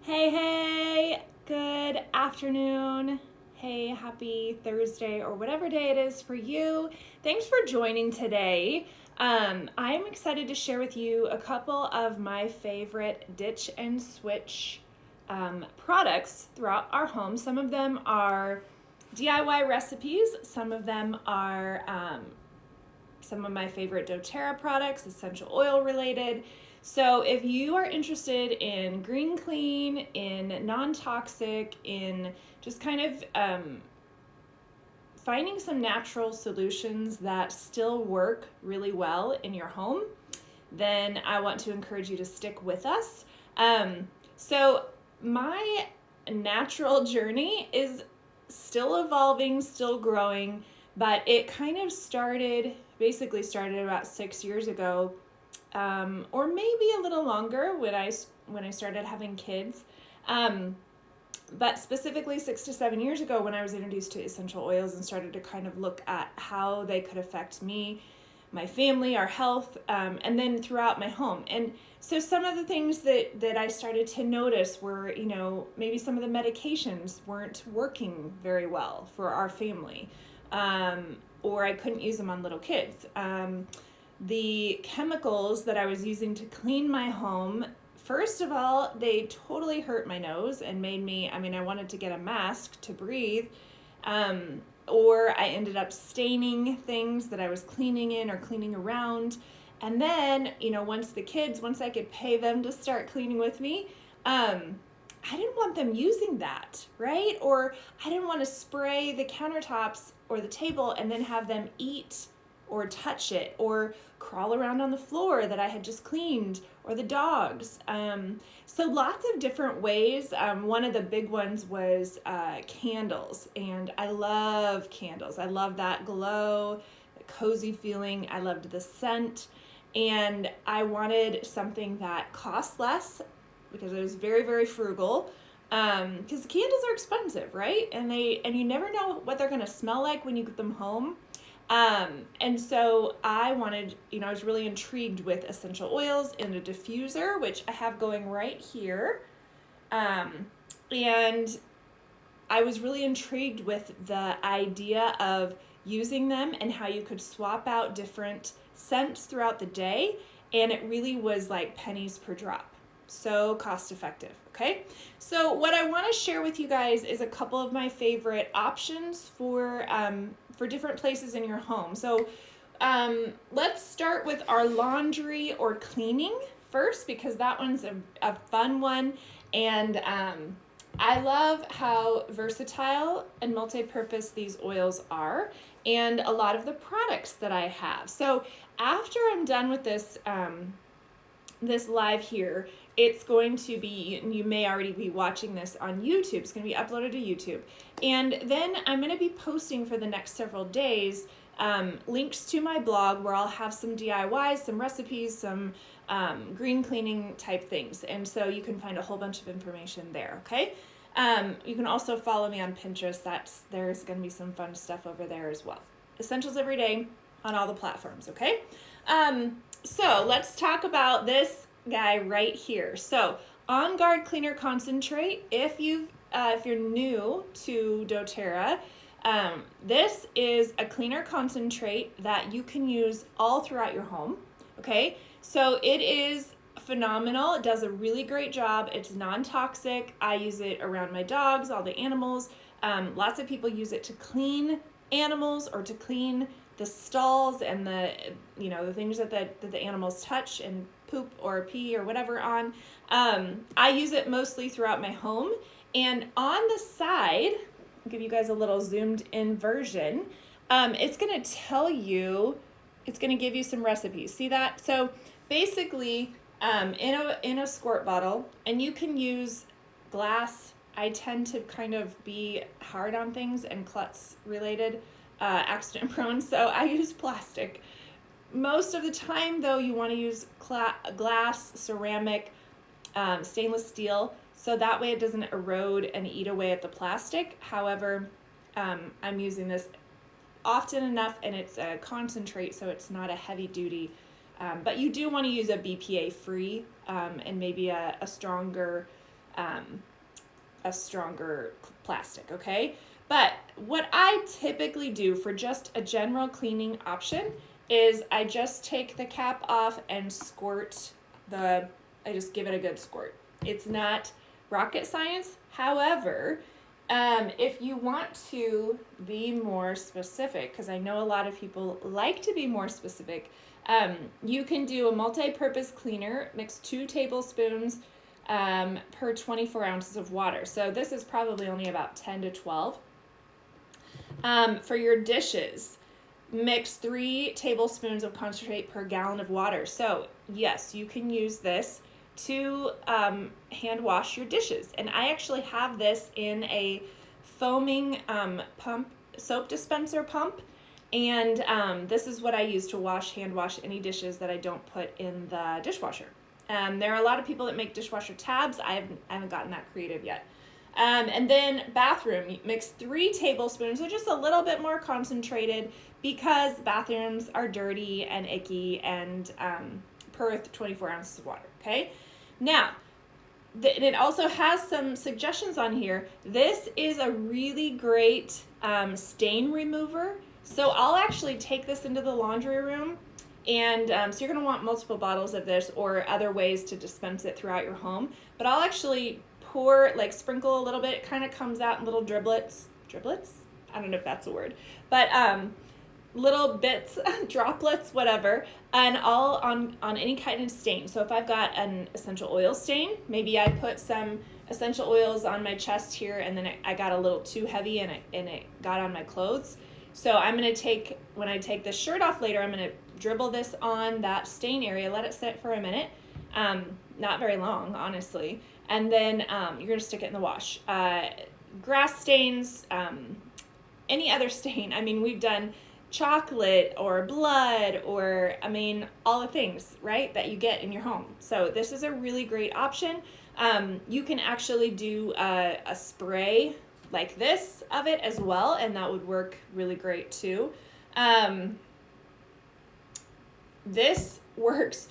Hey, good afternoon. Hey, happy Thursday or whatever day it is for you. Thanks for joining today. I'm excited to share with you a couple of my favorite ditch and switch products throughout our home. Some of them are DIY recipes, some of them are some of my favorite doTERRA products, essential oil related. So if you are interested in green clean, in non-toxic, in just kind of finding some natural solutions that still work really well in your home, then I want to encourage you to stick with us. So my natural journey is still evolving, still growing, but it kind of basically started about 6 years ago, or maybe a little longer when I started having kids. But specifically 6 to 7 years ago when I was introduced to essential oils and started to kind of look at how they could affect me, my family, our health, and then throughout my home. And so some of the things that I started to notice were, maybe some of the medications weren't working very well for our family, or I couldn't use them on little kids. The chemicals that I was using to clean my home, first of all, they totally hurt my nose and made me, I wanted to get a mask to breathe, or I ended up staining things that I was cleaning in or cleaning around. And then, once I could pay them to start cleaning with me, I didn't want them using that, right? Or I didn't want to spray the countertops or the table and then have them eat or touch it or crawl around on the floor that I had just cleaned, or the dogs. So lots of different ways. One of the big ones was candles, and I love candles. I love that glow, the cozy feeling. I loved the scent, and I wanted something that cost less because I was very, very frugal. Because candles are expensive, right? And you never know what they're gonna smell like when you get them home. And so I was really intrigued with essential oils in a diffuser, which I have going right here. And I was really intrigued with the idea of using them and how you could swap out different scents throughout the day. And it really was like pennies per drop. So cost effective. Okay. So what I want to share with you guys is a couple of my favorite options for different places in your home. So let's start with our laundry or cleaning first, because that one's a fun one. And I love how versatile and multi-purpose these oils are, and a lot of the products that I have. So after I'm done with this live here, it's going to be, you may already be watching this on YouTube, it's going to be uploaded to YouTube. And then I'm going to be posting for the next several days links to my blog where I'll have some DIYs, some recipes, some green cleaning type things. And so you can find a whole bunch of information there, okay? You can also follow me on Pinterest. There's going to be some fun stuff over there as well. Essentials every day on all the platforms, okay? So let's talk about this guy right here. So On Guard Cleaner Concentrate. If you're new to doTERRA, this is a cleaner concentrate that you can use all throughout your home. Okay, so it is phenomenal. It does a really great job. It's non-toxic. I use it around my dogs, all the animals. Lots of people use it to clean animals or to clean the stalls and the things that the animals touch and poop or pee or whatever on. I use it mostly throughout my home. And on the side, I'll give you guys a little zoomed in version. It's going to give you some recipes. See that? So basically, in a squirt bottle, and you can use glass. I tend to kind of be hard on things and klutz related, accident prone, so I use plastic. Most of the time though, you want to use glass, ceramic, stainless steel, so that way it doesn't erode and eat away at the plastic. However, I'm using this often enough, and it's a concentrate, so it's not a heavy duty, but you do want to use a BPA free and maybe a stronger a stronger plastic, okay? But what I typically do for just a general cleaning option is I just take the cap off and I just give it a good squirt. It's not rocket science. However, if you want to be more specific, because I know a lot of people like to be more specific, you can do a multi-purpose cleaner, mix 2 tablespoons per 24 ounces of water. So this is probably only about 10 to 12. For your dishes, mix 3 tablespoons of concentrate per gallon of water. So yes, you can use this to hand wash your dishes. And I actually have this in a foaming soap dispenser pump. And this is what I use to hand wash any dishes that I don't put in the dishwasher. There are a lot of people that make dishwasher tabs. I haven't gotten that creative yet. And then bathroom, mix 3 tablespoons, so just a little bit more concentrated because bathrooms are dirty and icky, and per 24 ounces of water, okay? Now, it also has some suggestions on here. This is a really great stain remover. So I'll actually take this into the laundry room, and so you're going to want multiple bottles of this or other ways to dispense it throughout your home. But I'll actually sprinkle a little bit. It kind of comes out in little driblets. I don't know if that's a word, but little bits, droplets, whatever, and all on any kind of stain. So if I've got an essential oil stain, maybe I put some essential oils on my chest here, and then I got a little too heavy and it got on my clothes. So I'm going to when I take this shirt off later, I'm going to dribble this on that stain area, let it sit for a minute, not very long, honestly, and then you're going to stick it in the wash. Grass stains, any other stain. I mean, we've done chocolate or blood or, all the things, right, that you get in your home. So this is a really great option. You can actually do a spray like this of it as well, and that would work really great too. This works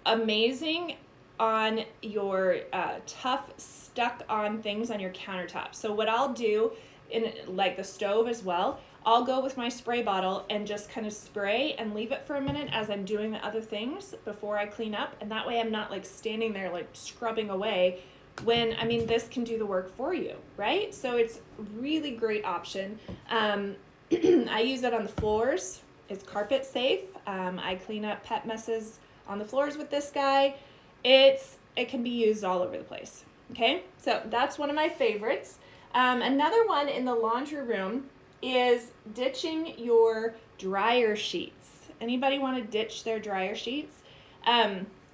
amazing on your tough, stuck-on things on your countertop. So what I'll do in the stove as well, I'll go with my spray bottle and just kind of spray and leave it for a minute as I'm doing the other things before I clean up, and that way I'm not standing there scrubbing away when, this can do the work for you, right? So it's a really great option. I use it on the floors. It's carpet safe. I clean up pet messes on the floors with this guy. It can be used all over the place. Okay, so that's one of my favorites. Another one in the laundry room is ditching your dryer sheets. Anybody want to ditch their dryer sheets?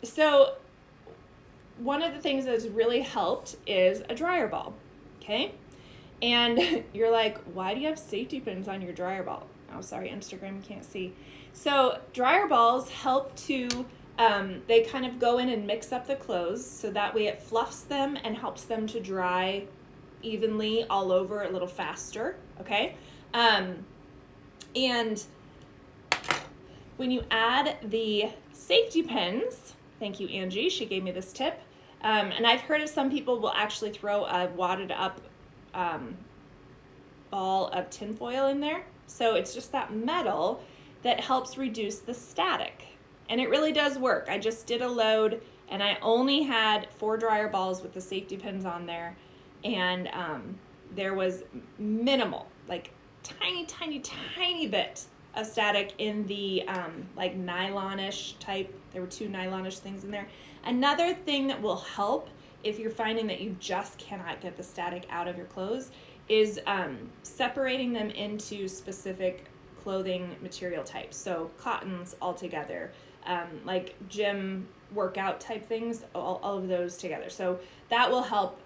So one of the things that's really helped is a dryer ball, okay? And you're like, why do you have safety pins on your dryer ball? Oh, sorry, Instagram can't see. So dryer balls help to, they kind of go in and mix up the clothes, so that way it fluffs them and helps them to dry evenly all over a little faster, okay? And when you add the safety pins, thank you, Angie, she gave me this tip, and I've heard of some people will actually throw a wadded up ball of tinfoil in there. So it's just that metal that helps reduce the static. And it really does work. I just did a load and I only had 4 dryer balls with the safety pins on there. And there was minimal, tiny bit of static in the nylonish type. There were 2 nylonish things in there. Another thing that will help if you're finding that you just cannot get the static out of your clothes is separating them into specific clothing material types. So cottons all together, like gym workout type things, all of those together. So that will help.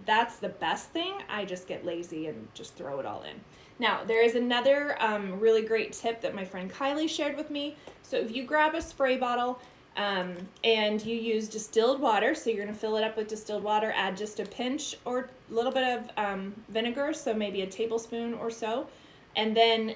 That's the best thing. I just get lazy and just throw it all in. Now, there is another really great tip that my friend Kylie shared with me. So if you grab a spray bottle and you use distilled water, so you're going to fill it up with distilled water, add just a pinch or a little bit of vinegar, so maybe a tablespoon or so, and then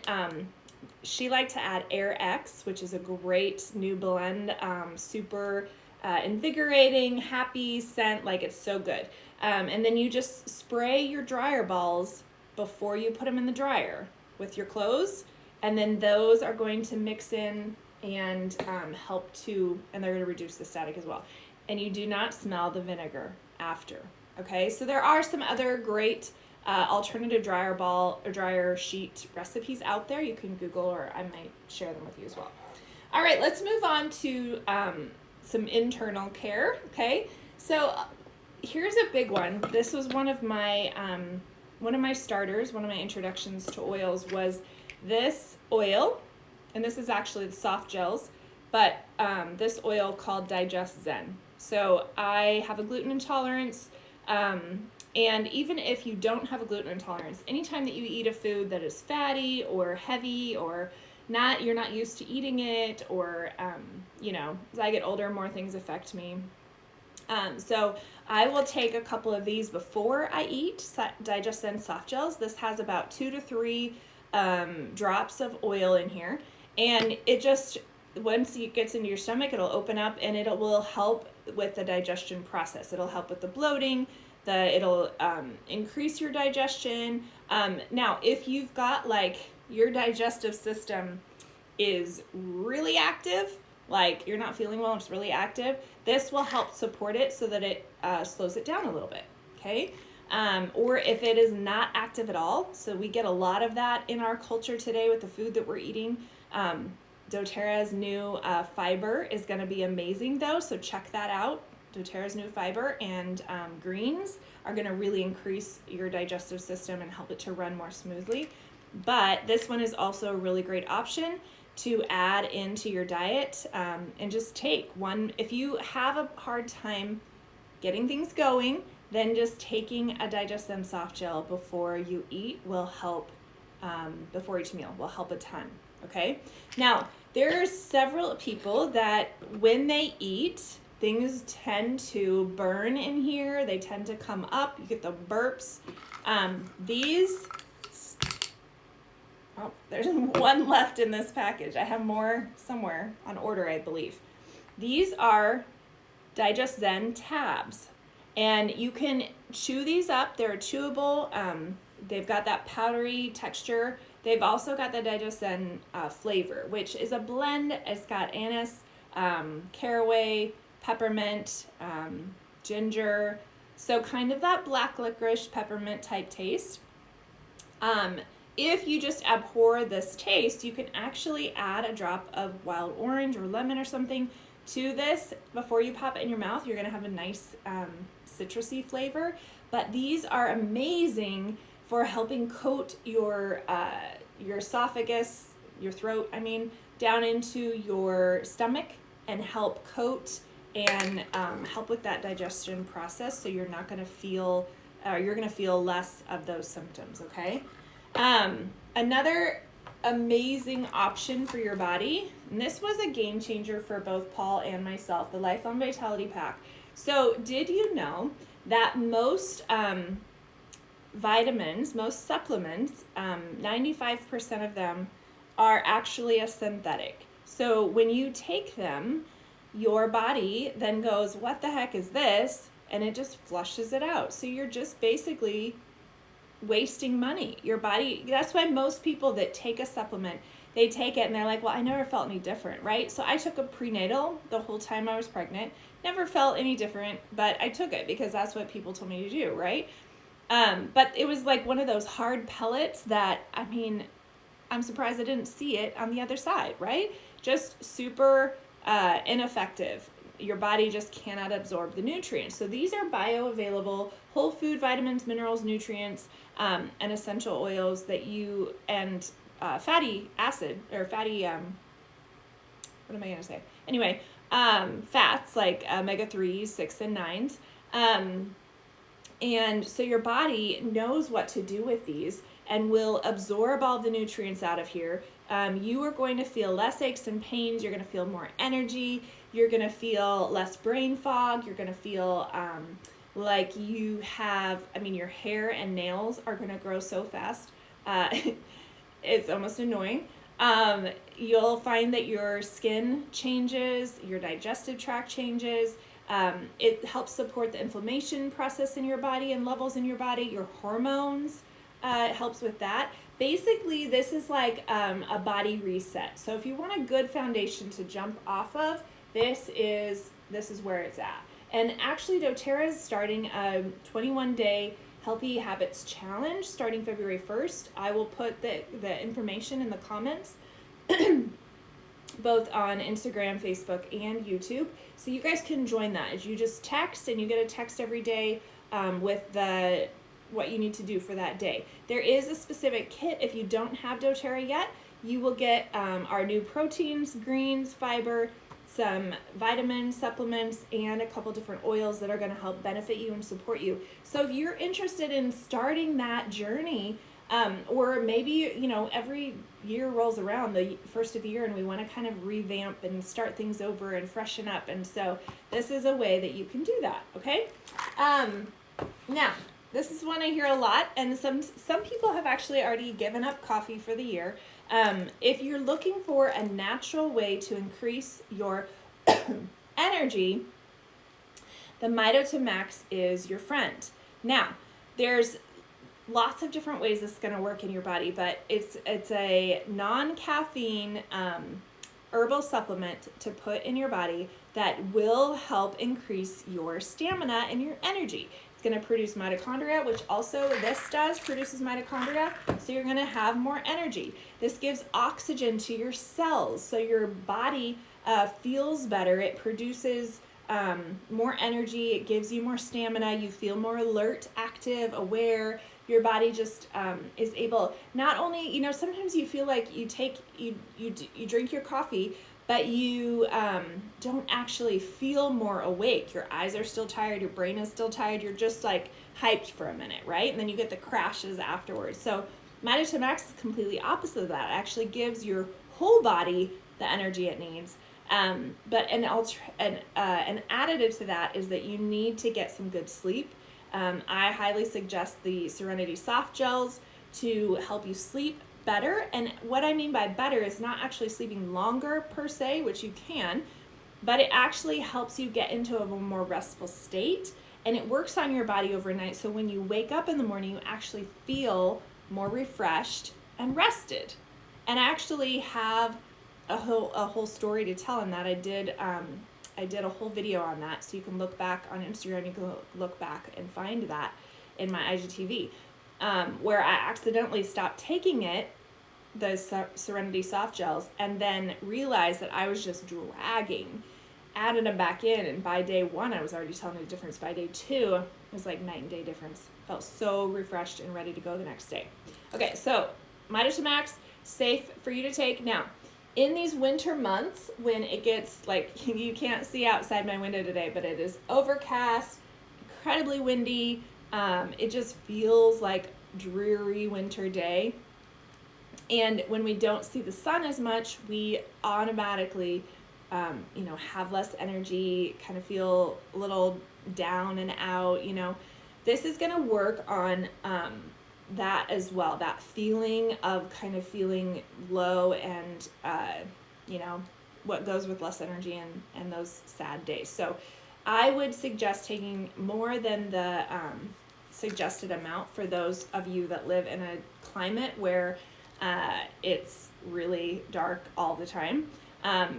she liked to add Air X, which is a great new blend, super invigorating, happy scent. Like, it's so good. And then you just spray your dryer balls before you put them in the dryer with your clothes, and then those are going to mix in and help to, and they're going to reduce the static as well. And you do not smell the vinegar after. Okay, so there are some other great alternative dryer ball or dryer sheet recipes out there. You can Google, or I might share them with you as well. All right, let's move on to some internal care. Okay, so here's a big one. This was one of my starters, one of my introductions to oils was this oil, and this is actually the soft gels, but this oil called Digest Zen. So I have a gluten intolerance, and even if you don't have a gluten intolerance, anytime that you eat a food that is fatty or heavy or you're not used to eating it, or as I get older, more things affect me. So I will take a couple of these before I eat Digest Zen soft gels. This has about 2 to 3 drops of oil in here, and it just, once it gets into your stomach, it'll open up and it will help with the digestion process. It'll help with the bloating. It'll increase your digestion. Now, if you've got your digestive system is really active, like you're not feeling well, it's really active, this will help support it so that it slows it down a little bit, okay? Or if it is not active at all, so we get a lot of that in our culture today with the food that we're eating. doTERRA's new fiber is going to be amazing though, so check that out. doTERRA's new fiber and greens are going to really increase your digestive system and help it to run more smoothly. But this one is also a really great option to add into your diet, and just take one. If you have a hard time getting things going, then just taking a Digest Zen soft gel before you eat will help, before each meal will help a ton, okay? Now, there are several people that when they eat, things tend to burn in here. They tend to come up. You get the burps. There's one left in this package. I have more somewhere on order, I believe. These are Digest Zen Tabs, and you can chew these up. They're chewable. They've got that powdery texture. They've also got the Digest Zen flavor, which is a blend. It's got anise, caraway, peppermint, ginger, so kind of that black licorice peppermint type taste. If you just abhor this taste, you can actually add a drop of wild orange or lemon or something to this before you pop it in your mouth. You're going to have a nice citrusy flavor. But these are amazing for helping coat your esophagus, your throat, down into your stomach, and help coat and help with that digestion process, so you're not going to feel, you're going to feel less of those symptoms, okay? Another amazing option for your body, and this was a game changer for both Paul and myself, the Lifelong Vitality Pack. So did you know that most vitamins, most supplements, 95% of them are actually a synthetic. So when you take them, your body then goes, what the heck is this? And it just flushes it out. So you're just basically wasting money. Your body, that's why most people that take a supplement, they take it and they're like, well, I never felt any different, right? So I took a prenatal the whole time I was pregnant, never felt any different, but I took it because that's what people told me to do, right? But it was like one of those hard pellets that, I'm surprised I didn't see it on the other side, right? Just super ineffective. Your body just cannot absorb the nutrients. So these are bioavailable whole food vitamins, minerals, nutrients, and essential oils that you, and fatty acid, or fatty, what am I going to say? Anyway, fats like omega-3s, 6 and 9s. And so your body knows what to do with these and will absorb all the nutrients out of here. You are going to feel less aches and pains. You're going to feel more energy. You're going to feel less brain fog. You're going to feel like you have, your hair and nails are going to grow so fast. It's almost annoying. You'll find that your skin changes, your digestive tract changes. It helps support the inflammation process in your body and levels in your body. Your hormones, it helps with that. Basically, this is like a body reset. So if you want a good foundation to jump off of, this is where it's at. And actually, doTERRA is starting a 21-day Healthy Habits Challenge starting February 1st. I will put the information in the comments, both on Instagram, Facebook, and YouTube. So you guys can join that. As you just text, and you get a text every day with what you need to do for that day. There is a specific kit. If you don't have doTERRA yet, you will get our new proteins, greens, fiber, some vitamin supplements, and a couple different oils that are going to help benefit you and support you. So if you're interested in starting that journey, or maybe, every year rolls around, the first of the year, and we want to kind of revamp and start things over and freshen up. And so this is a way that you can do that, okay? Now, this is one I hear a lot, and some people have actually already given up coffee for the year. If you're looking for a natural way to increase your energy, the Mido to Max is your friend. Now, there's lots of different ways this is going to work in your body, but it's a non-caffeine herbal supplement to put in your body that will help increase your stamina and your energy. It's going to produce mitochondria, which also this produces mitochondria, so you're going to have more energy. This gives oxygen to your cells, so your body feels better. It produces more energy. It gives you more stamina. You feel more alert, active, aware. Your body just is able, not only, sometimes you feel like you drink your coffee, but you don't actually feel more awake. Your eyes are still tired, your brain is still tired, you're just like hyped for a minute, right? And then you get the crashes afterwards. So Mido to Max is completely opposite of that. It actually gives your whole body the energy it needs. But an additive to that is that you need to get some good sleep. I highly suggest the Serenity Soft Gels to help you sleep better. And what I mean by better is not actually sleeping longer per se, which you can, but it actually helps you get into a more restful state, and it works on your body overnight. So when you wake up in the morning, you actually feel more refreshed and rested. And I actually have a whole story to tell in that. I did a whole video on that, so you can look back on Instagram. You can look back and find that in my IGTV, where I accidentally stopped taking the Serenity Soft Gels, and then realized that I was just dragging, added them back in, and by day 1 I was already telling the difference. By day 2 it was like night and day difference. Felt so refreshed and ready to go the next day. Okay, so Mido to Max, safe for you to take. Now, in these winter months, when it gets like, you can't see outside my window today, but it is overcast, incredibly windy, it just feels like dreary winter day. And when we don't see the sun as much, we automatically, have less energy, kind of feel a little down and out, This is going to work on that as well, that feeling of kind of feeling low and, what goes with less energy and those sad days. So I would suggest taking more than the suggested amount for those of you that live in a climate where it's really dark all the time.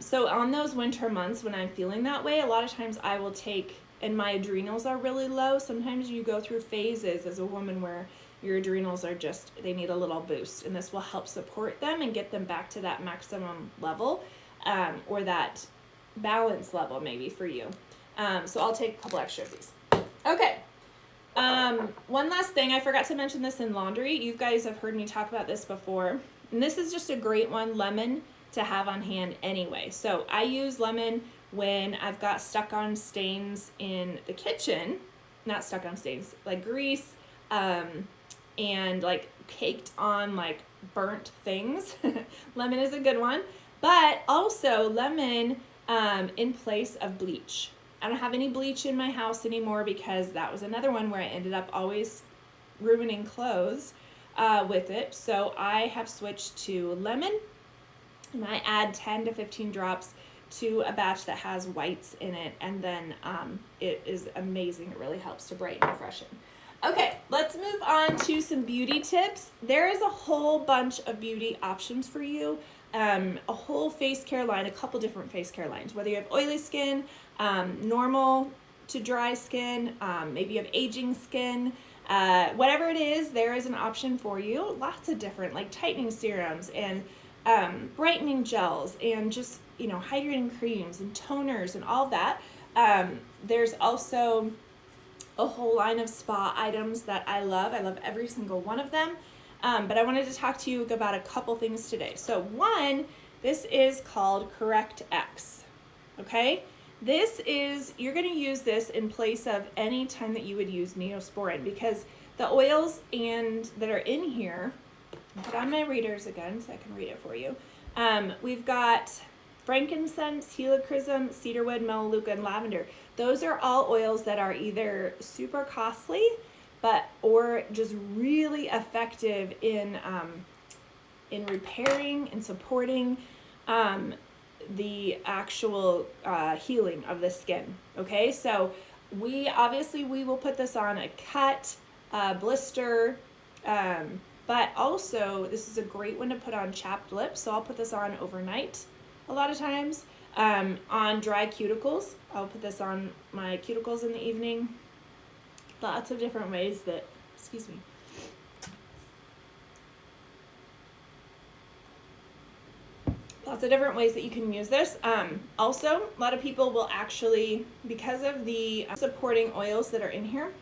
So on those winter months when I'm feeling that way, a lot of times I will take, and my adrenals are really low. Sometimes you go through phases as a woman where your adrenals are they need a little boost, and this will help support them and get them back to that maximum level, or that balance level maybe for you. So I'll take a couple extra of these. Okay. One last thing, I forgot to mention this in laundry. You guys have heard me talk about this before, and this is just a great one, lemon, to have on hand anyway. So I use lemon when I've got stuck on stains in the kitchen, not stuck on stains, like grease, and like caked on like burnt things. Lemon is a good one, but also lemon in place of bleach. I don't have any bleach in my house anymore because that was another one where I ended up always ruining clothes with it. So I have switched to lemon And I add 10 to 15 drops to a batch that has whites in it, and then it is amazing. It really helps to brighten and freshen. Okay, let's move on to some beauty tips. There is a whole bunch of beauty options for you. A whole face care line, a couple different face care lines, whether you have oily skin, normal to dry skin, maybe you have aging skin, whatever it is, there is an option for you. Lots of different, like tightening serums and brightening gels and just, hydrating creams and toners and all that. There's also a whole line of spa items that I love. I love every single one of them. But I wanted to talk to you about a couple things today. So one, this is called Correct X. Okay? You're going to use this in place of any time that you would use Neosporin, because the oils that are in here, I'll put on my readers again so I can read it for you. We've got frankincense, helichrysum, cedarwood, melaleuca, and lavender. Those are all oils that are either super costly, or just really effective in repairing and supporting the actual healing of the skin. Okay, so we will put this on a cut, blister, but also this is a great one to put on chapped lips. So I'll put this on overnight a lot of times. On dry cuticles, I'll put this on my cuticles in the evening. Lots of different ways that, lots of different ways that you can use this. Also, a lot of people will actually, because of the supporting oils that are in here,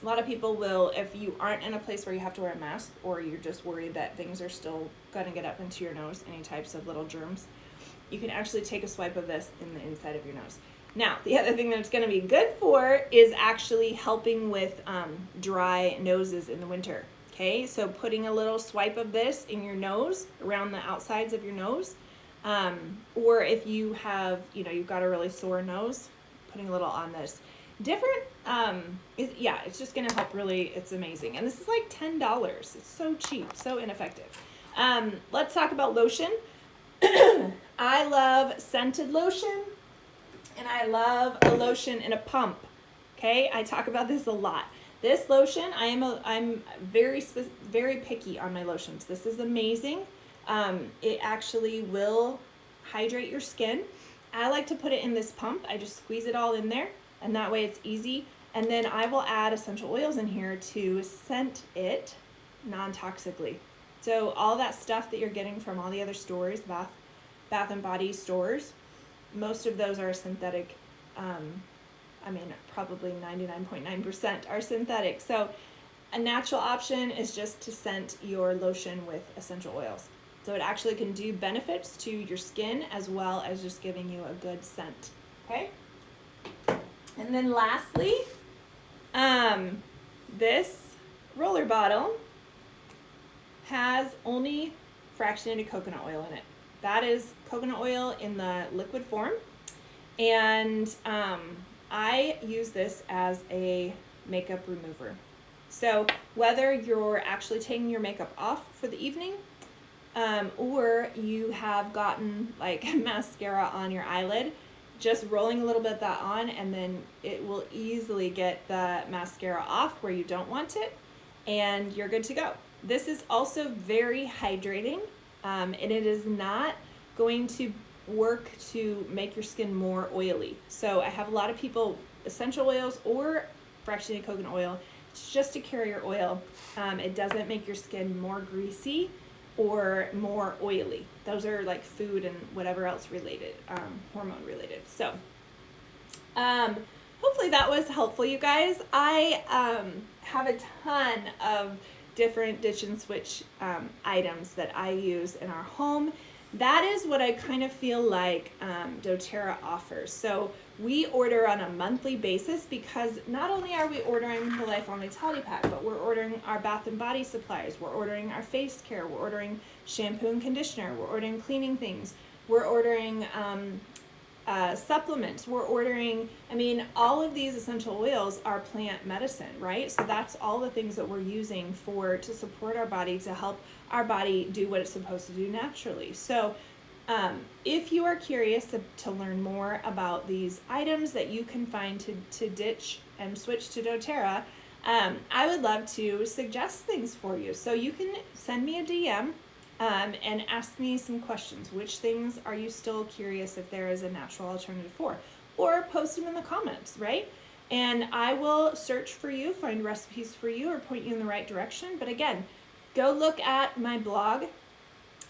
a lot of people will, if you aren't in a place where you have to wear a mask, or you're just worried that things are still going to get up into your nose, any types of little germs, you can actually take a swipe of this in the inside of your nose. Now, the other thing that it's going to be good for is actually helping with dry noses in the winter. Okay, so putting a little swipe of this in your nose, around the outsides of your nose, or if you have, you've got a really sore nose, putting a little on this. It's just going to help really, it's amazing. And this is like $10. It's so cheap, so ineffective. Let's talk about lotion. I love scented lotion, and I love a lotion in a pump. Okay, I talk about this a lot. This lotion, I'm very picky on my lotions. This is amazing. It actually will hydrate your skin. I like to put it in this pump. I just squeeze it all in there, and that way it's easy. And then I will add essential oils in here to scent it non-toxically. So all that stuff that you're getting from all the other stores, Bath and Body stores, most of those are synthetic. Probably 99.9% are synthetic. So a natural option is just to scent your lotion with essential oils. So it actually can do benefits to your skin as well as just giving you a good scent. Okay? And then lastly, this roller bottle has only fractionated coconut oil in it. That is coconut oil in the liquid form. And I use this as a makeup remover. So whether you're actually taking your makeup off for the evening, or you have gotten like mascara on your eyelid, just rolling a little bit of that on, and then it will easily get the mascara off where you don't want it, and you're good to go. This is also very hydrating, and it is not going to work to make your skin more oily. So I have a lot of people, essential oils or fractionated coconut oil, it's just to carry your oil. It doesn't make your skin more greasy or more oily. Those are like food and whatever else related, hormone related. So hopefully that was helpful, you guys. I have a ton of different ditch and switch items that I use in our home. That is what I kind of feel like doTERRA offers. So we order on a monthly basis, because not only are we ordering the Lifelong Vitality Pack, but we're ordering our Bath and Body supplies, we're ordering our face care, we're ordering shampoo and conditioner, we're ordering cleaning things, we're ordering supplements, we're ordering, all of these essential oils are plant medicine, right? So that's all the things that we're using to support our body, to help our body do what it's supposed to do naturally. So If you are curious to learn more about these items that you can find to ditch and switch to doTERRA, I would love to suggest things for you. So you can send me a DM and ask me some questions. Which things are you still curious if there is a natural alternative for? Or post them in the comments, right? And I will search for you, find recipes for you, or point you in the right direction. But again, go look at my blog.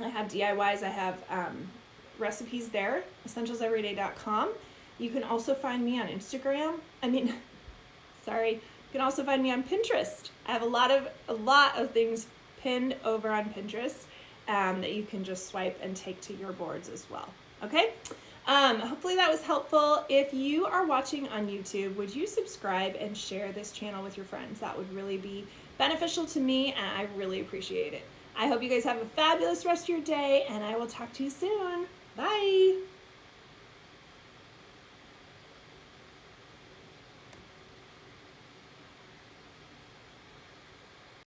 I have DIYs, I have recipes there, essentialseveryday.com. You can also find me on Instagram. You can also find me on Pinterest. I have a lot of things pinned over on Pinterest that you can just swipe and take to your boards as well. Okay? Hopefully that was helpful. If you are watching on YouTube, would you subscribe and share this channel with your friends? That would really be beneficial to me, and I really appreciate it. I hope you guys have a fabulous rest of your day, and I will talk to you soon. Bye!